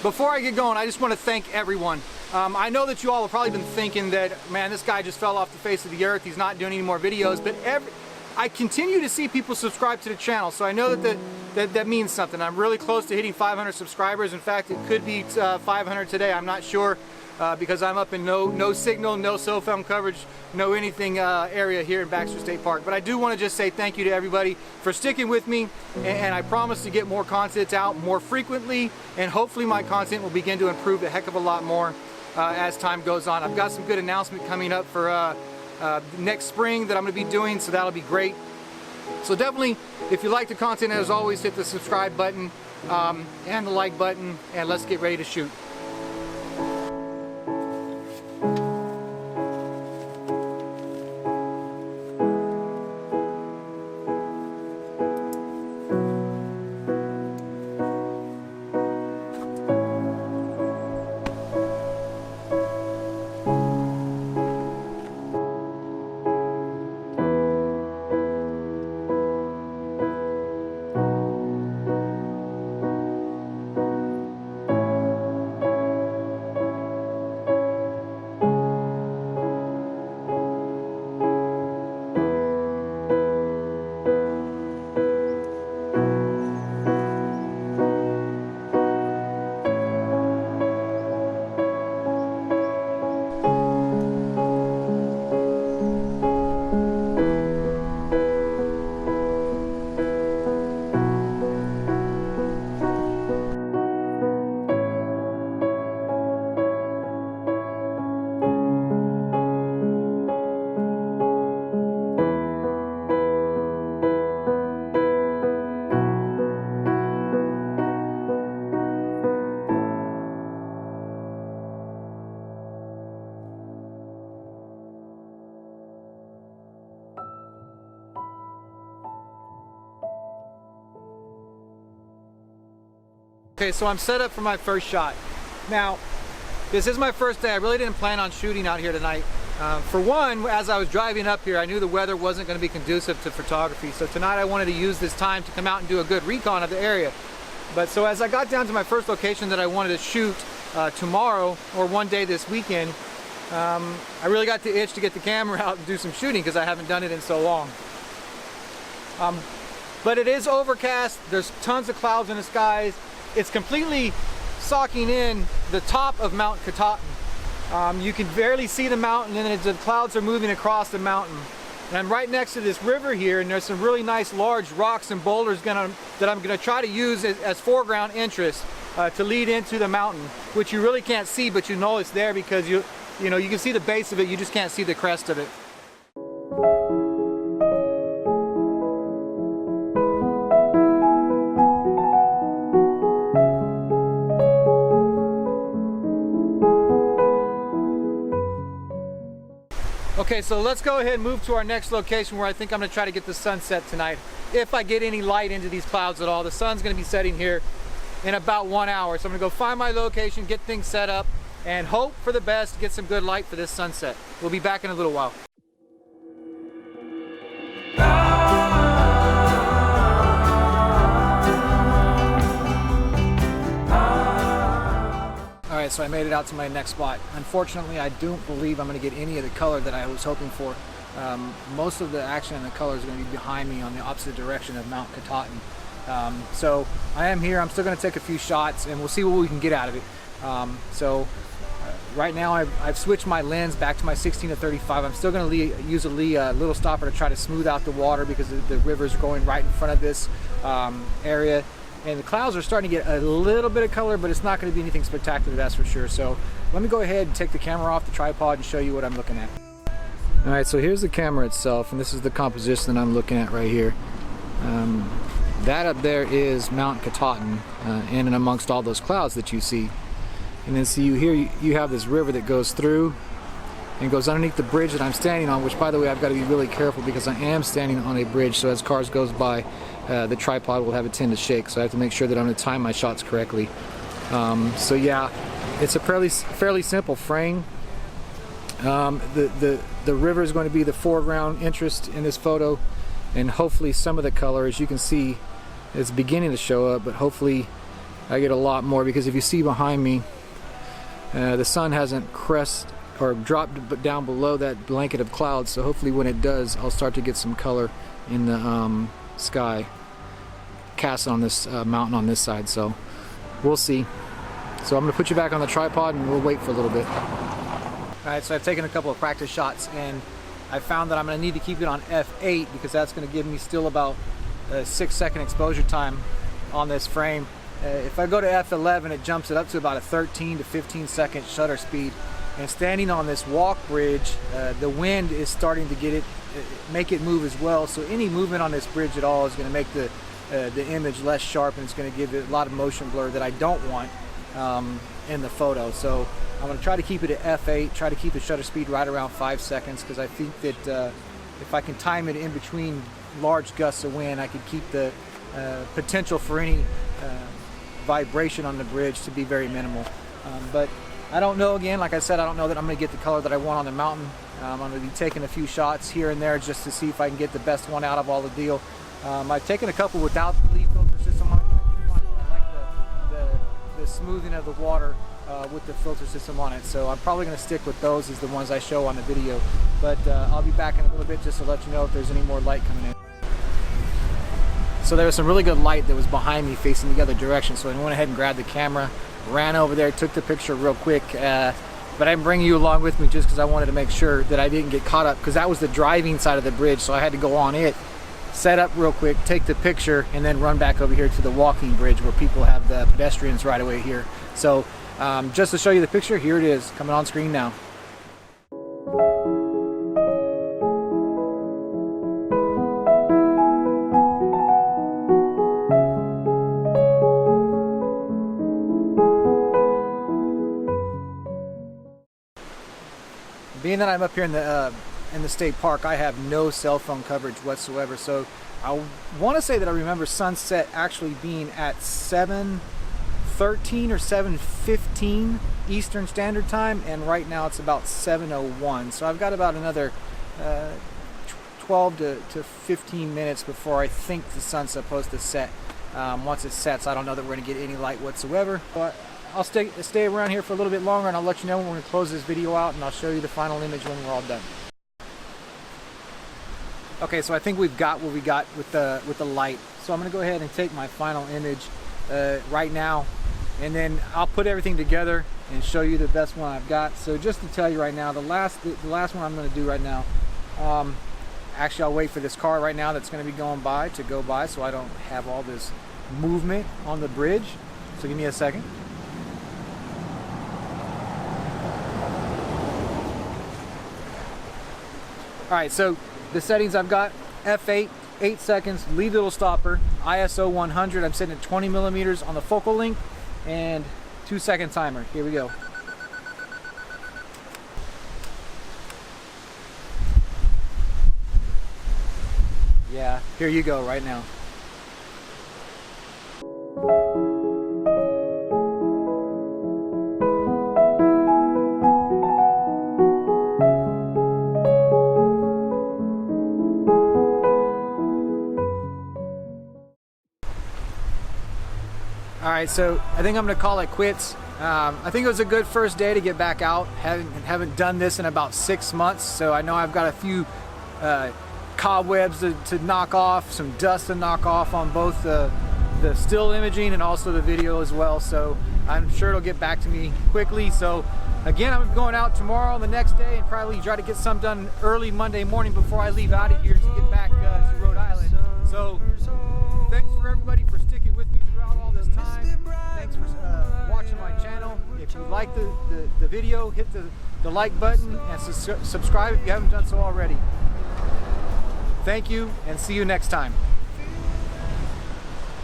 Before I get going, I just want to thank everyone. I know that you all have probably been thinking that, man, this guy just fell off the face of the earth. He's not doing any more videos, but I continue to see people subscribe to the channel, so I know that means something. I'm really close to hitting 500 subscribers. In fact, it could be 500 today. I'm not sure because I'm up in no signal, no cell phone coverage, no anything area here in Baxter State Park. But I do want to just say thank you to everybody for sticking with me, and I promise to get more content out more frequently, and hopefully my content will begin to improve a heck of a lot more as time goes on. I've got some good announcement coming up for next spring that I'm going to be doing, so that'll be great. So definitely, if you like the content, as always, hit the subscribe button and the like button, and let's get ready to shoot. Okay, so I'm set up for my first shot. Now, this is my first day. I really didn't plan on shooting out here tonight. For one, as I was driving up here, I knew the weather wasn't going to be conducive to photography. So tonight I wanted to use this time to come out and do a good recon of the area. But so as I got down to my first location that I wanted to shoot tomorrow or one day this weekend, I really got the itch to get the camera out and do some shooting because I haven't done it in so long. But it is overcast. There's tons of clouds in the skies. It's completely socking in the top of Mount Katahdin. You can barely see the mountain, and the clouds are moving across the mountain. And I'm right next to this river here, and there's some really nice large rocks and boulders that I'm going to try to use as foreground interest to lead into the mountain, which you really can't see, but you know it's there because you can see the base of it, you just can't see the crest of it. Okay, so let's go ahead and move to our next location where I think I'm going to try to get the sunset tonight. If I get any light into these clouds at all. The sun's going to be setting here in about 1 hour. So I'm going to go find my location, get things set up, and hope for the best, get some good light for this sunset. We'll be back in a little while. Alright, so I made it out to my next spot. Unfortunately, I don't believe I'm going to get any of the color that I was hoping for. Most of the action and the color is going to be behind me on the opposite direction of Mount Katahdin. So I am here. I'm still going to take a few shots and we'll see what we can get out of it. Right now I've switched my lens back to my 16-35. I'm still going to use a little stopper to try to smooth out the water because the river's going right in front of this area. And the clouds are starting to get a little bit of color, but it's not going to be anything spectacular, that's for sure. So let me go ahead and take the camera off the tripod and show you what I'm looking at. Alright, so here's the camera itself, and this is the composition that I'm looking at right here. That up there is Mount Katahdin, in and amongst all those clouds that you see. And then see you have this river that goes through and goes underneath the bridge that I'm standing on, which, by the way, I've got to be really careful because I am standing on a bridge, so as cars goes by, the tripod will have a tend to shake, so I have to make sure that I'm going to time my shots correctly. So yeah, it's a fairly simple frame. The river is going to be the foreground interest in this photo, and hopefully some of the color, as you can see, is beginning to show up, but hopefully I get a lot more, because if you see behind me, the sun hasn't crested or dropped down below that blanket of clouds, so hopefully when it does, I'll start to get some color in the sky cast on this mountain on this side. So we'll see. So I'm going to put you back on the tripod and we'll wait for a little bit. Alright, so I've taken a couple of practice shots and I found that I'm going to need to keep it on f8 because that's going to give me still about a 6-second exposure time on this frame. If I go to f11, it jumps it up to about a 13 to 15 second shutter speed. And standing on this walk bridge, the wind is starting to make it move as well. So any movement on this bridge at all is going to make the image less sharp, and it's going to give it a lot of motion blur that I don't want in the photo. So I'm going to try to keep it at f8, try to keep the shutter speed right around 5 seconds, because I think that if I can time it in between large gusts of wind, I could keep the potential for any vibration on the bridge to be very minimal. But I don't know, again, like I said, I don't know that I'm going to get the color that I want on the mountain. I'm going to be taking a few shots here and there just to see if I can get the best one out of all the deal. I've taken a couple without the leaf filter system on it. I like the smoothing of the water with the filter system on it. So I'm probably going to stick with those as the ones I show on the video. But I'll be back in a little bit just to let you know if there's any more light coming in. So there was some really good light that was behind me facing the other direction. So I went ahead and grabbed the camera, ran over there, took the picture real quick. But I'm bringing you along with me just because I wanted to make sure that I didn't get caught up, because that was the driving side of the bridge. So I had to go on it, set up real quick, take the picture, and then run back over here to the walking bridge where people have the pedestrians right away here. So just to show you the picture, here it is coming on screen now. Being that I'm up here in the state park, I have no cell phone coverage whatsoever. So I want to say that I remember sunset actually being at 7:13 or 7:15 Eastern Standard Time, and right now it's about 7:01. So I've got about another 12 to 15 minutes before I think the sun's supposed to set. Once it sets, I don't know that we're going to get any light whatsoever. But I'll stay around here for a little bit longer, and I'll let you know when we're going to close this video out, and I'll show you the final image when we're all done. Okay, so I think we've got what we got with the light. So I'm going to go ahead and take my final image right now, and then I'll put everything together and show you the best one I've got. So just to tell you right now, the last one I'm going to do right now, actually I'll wait for this car right now that's going to be going by to go by, so I don't have all this movement on the bridge. So give me a second. Alright, so the settings I've got: f8, 8 seconds, lead little stopper, ISO 100, I'm setting at 20 millimeters on the focal length, and 2-second timer. Here we go. Yeah, here you go right now. Alright, so I think I'm going to call it quits. I think it was a good first day to get back out. Haven't done this in about 6 months, so I know I've got a few cobwebs to knock off, some dust to knock off on both the still imaging and also the video as well. So I'm sure it'll get back to me quickly. So again, I'm going out tomorrow, the next day, and probably try to get some done early Monday morning before I leave out of here to get back to Rhode Island. So thanks for everybody for sticking with me throughout all this time. Thanks for watching my channel. If you like the video, hit the like button and subscribe if you haven't done so already. Thank you, and see you next time.